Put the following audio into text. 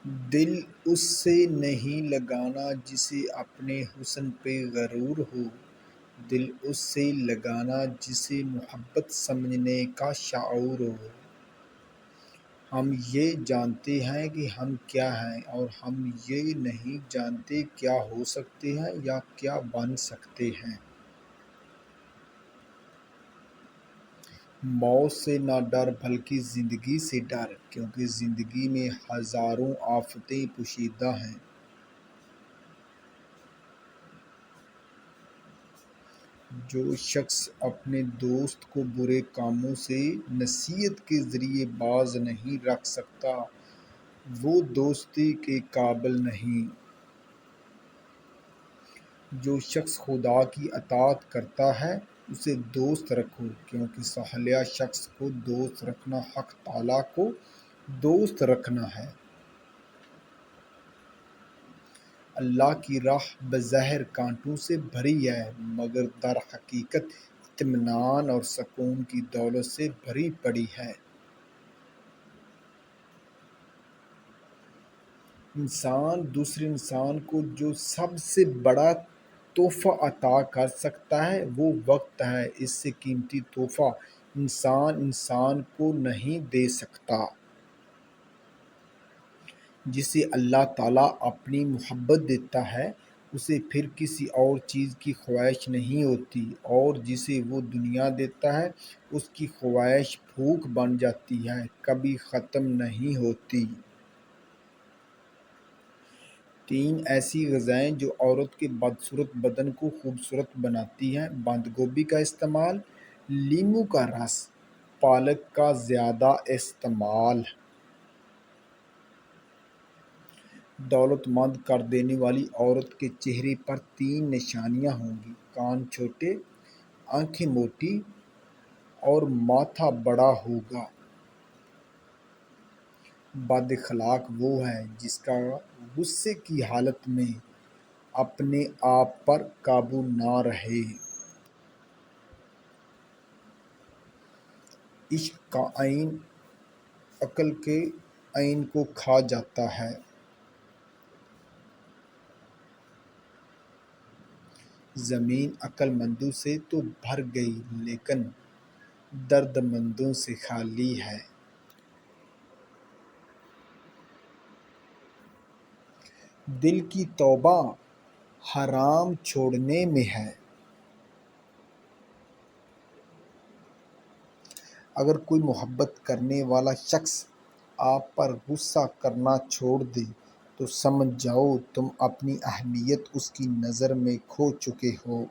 دل اس سے نہیں لگانا جسے اپنے حسن پہ غرور ہو، دل اس سے لگانا جسے محبت سمجھنے کا شعور ہو۔ ہم یہ جانتے ہیں کہ ہم کیا ہیں، اور ہم یہ نہیں جانتے کیا ہو سکتے ہیں یا کیا بن سکتے ہیں۔ موت سے نہ ڈر بلکہ زندگی سے ڈر، کیونکہ زندگی میں ہزاروں آفتیں پوشیدہ ہیں۔ جو شخص اپنے دوست کو برے کاموں سے نصیحت کے ذریعے باز نہیں رکھ سکتا، وہ دوستی کے قابل نہیں۔ جو شخص خدا کی اطاعت کرتا ہے اسے دوست رکھو، کیونکہ صالح شخص کو دوست رکھنا حق تعالیٰ کو دوست رکھنا ہے۔ اللہ کی راہ بظاہر کانٹوں سے بھری ہے، مگر در حقیقت اطمینان اور سکون کی دولت سے بھری پڑی ہے۔ انسان دوسرے انسان کو جو سب سے بڑا تحفہ عطا کر سکتا ہے وہ وقت ہے۔ اس سے قیمتی تحفہ انسان کو نہیں دے سکتا۔ جسے اللہ تعالیٰ اپنی محبت دیتا ہے اسے پھر کسی اور چیز کی خواہش نہیں ہوتی، اور جسے وہ دنیا دیتا ہے اس کی خواہش بھوک بن جاتی ہے، کبھی ختم نہیں ہوتی۔ 3 ایسی غذائیں جو عورت کے بدصورت بدن کو خوبصورت بناتی ہیں: بند گوبھی کا استعمال، لیموں کا رس، پالک کا زیادہ استعمال۔ دولت مند کر دینے والی عورت کے چہرے پر 3 نشانیاں ہوں گی: کان چھوٹے، آنکھیں موٹی اور ماتھا بڑا ہوگا۔ بد اخلاق وہ ہے جس کا غصے کی حالت میں اپنے آپ پر قابو نہ رہے۔ عشق کا عین عقل کے عین کو کھا جاتا ہے۔ زمین عقل مندوں سے تو بھر گئی لیکن درد مندوں سے خالی ہے۔ دل کی توبہ حرام چھوڑنے میں ہے۔ اگر کوئی محبت کرنے والا شخص آپ پر غصہ کرنا چھوڑ دے تو سمجھ جاؤ تم اپنی اہمیت اس کی نظر میں کھو چکے ہو۔